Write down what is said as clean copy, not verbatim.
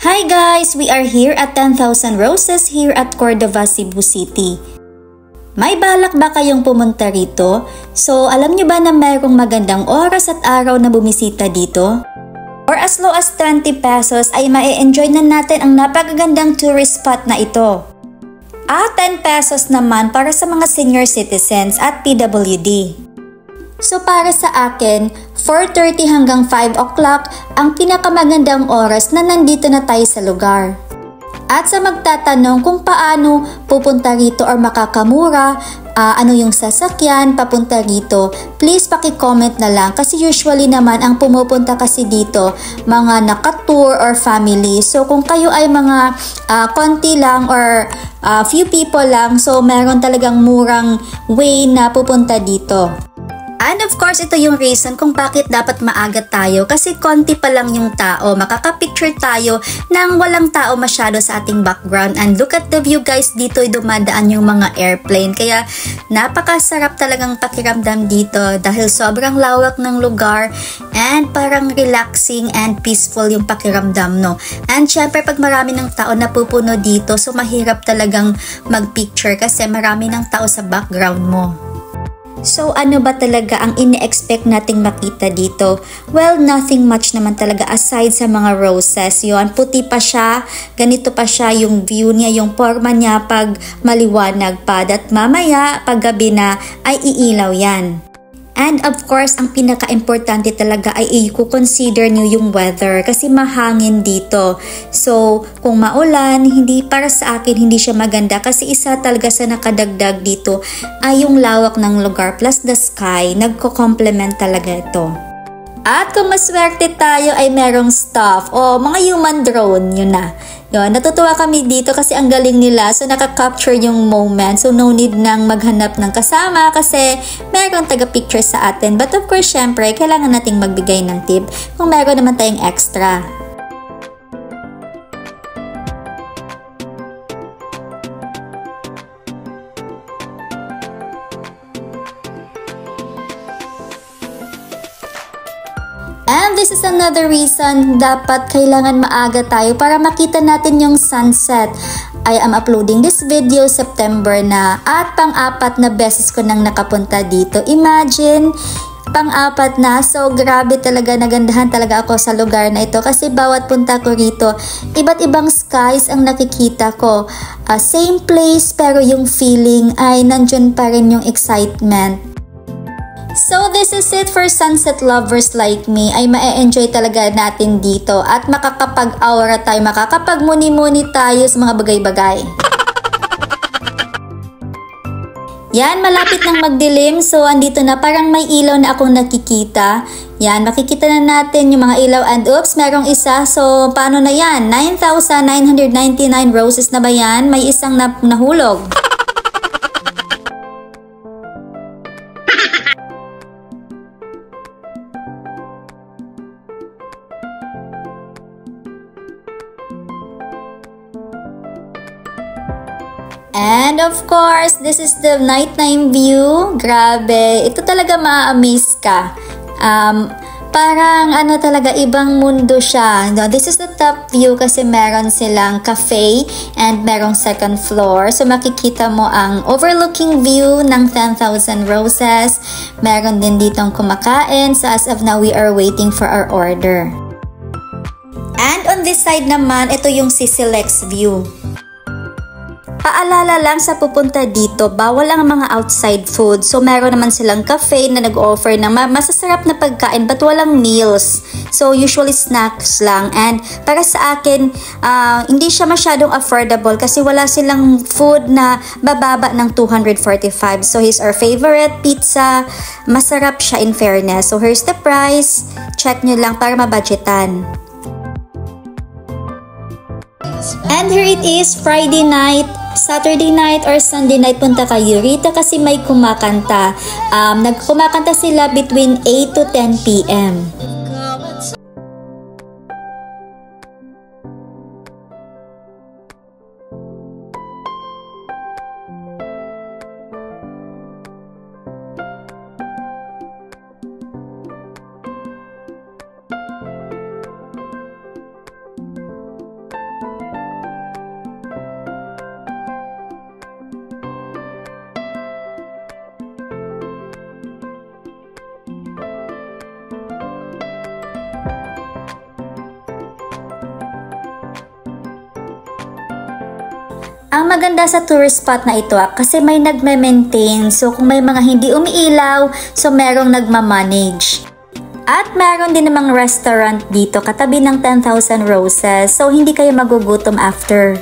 Hi guys! We are here at 10,000 Roses here at Cordova, Cebu City. May balak ba kayong pumunta rito? So alam nyo ba na mayroong magandang oras at araw na bumisita dito? For as low as 20 pesos ay ma-enjoy na natin ang napakagandang tourist spot na ito. At 10 pesos naman para sa mga senior citizens at PWD. So para sa akin, 4:30 hanggang 5 o'clock ang pinakamagandang oras na nandito na tayo sa lugar. At sa magtatanong kung paano pupunta rito or makakamura, ano yung sasakyan papunta rito, please paki-comment na lang kasi usually naman ang pumupunta kasi dito mga naka-tour or family. So kung kayo ay mga konti lang or few people lang, so meron talagang murang way na pupunta dito. And of course, ito yung reason kung bakit dapat maaga tayo kasi konti pa lang yung tao. Makaka-picture tayo nang walang tao masyado sa ating background. And look at the view guys, dito ay dumadaan yung mga airplane. Kaya napakasarap talagang pakiramdam dito dahil sobrang lawak ng lugar and parang relaxing and peaceful yung pakiramdam, no? And syempre pag marami ng tao napupuno dito, so mahirap talagang mag-picture kasi marami ng tao sa background mo. So ano ba talaga ang ine-expect nating makita dito? Well, nothing much naman talaga aside sa mga roses. Yon, puti pa siya, ganito pa siya yung view niya, yung forma niya pag maliwanag pa. At mamaya, pag gabi na, ay iilaw yan. And of course, ang pinaka-importante talaga ay i-consider nyo yung weather kasi mahangin dito. So, kung maulan, hindi para sa akin hindi siya maganda kasi isa talaga sa nakadagdag dito ay yung lawak ng lugar plus the sky. Nagko-complement talaga ito. At kung maswerte tayo ay merong stuff o mga human drone, yun na. Yun, natutuwa kami dito kasi ang galing nila. So, nakaka-capture yung moment. So, no need nang maghanap ng kasama kasi meron taga-picture sa atin. But of course, syempre, kailangan nating magbigay ng tip kung meron naman tayong extra. And this is another reason dapat kailangan maaga tayo para makita natin yung sunset. I am uploading this video September na at pang-apat na beses ko nang nakapunta dito. Imagine, pang-apat na. So grabe talaga, nagandahan talaga ako sa lugar na ito kasi bawat punta ko rito, iba't ibang skies ang nakikita ko. Same place pero yung feeling ay nandyan pa rin yung excitement. So this is it for sunset lovers like me. Ay ma-enjoy talaga natin dito at makakapag-aura tayo, makakapag-muni-muni tayo sa mga bagay-bagay. Yan, malapit nang magdilim. So andito na, parang may ilaw na akong nakikita. Yan, makikita na natin yung mga ilaw and oops, merong isa. So paano na yan? 9,999 roses na ba yan? May isang nahulog. And of course, this is the nighttime view. Grabe, ito talaga ma-amaze ka. Parang ano talaga, ibang mundo siya. No, this is the top view kasi meron silang cafe and merong second floor. So makikita mo ang overlooking view ng 10,000 Roses. Meron din ditong kumakain. So as of now, we are waiting for our order. And on this side naman, ito yung Sixilex view. Paalala lang sa pupunta dito, bawal ang mga outside food. So meron naman silang cafe na nag-offer ng masasarap na pagkain but walang meals. So usually snacks lang. And para sa akin, hindi siya masyadong affordable kasi wala silang food na bababa ng 245. So here's our favorite pizza. Masarap siya in fairness. So here's the price. Check nyo lang para mabudgetan. And here it is, Friday night, Saturday night or Sunday night punta kayo rito kasi may kumakanta. Nagkumakanta sila between 8 to 10 p.m. Ang maganda sa tourist spot na ito kasi may nagme-maintain, so kung may mga hindi umiilaw, so merong nagmamanage. At meron din namang restaurant dito katabi ng 10,000 Roses, so hindi kayo magugutom after.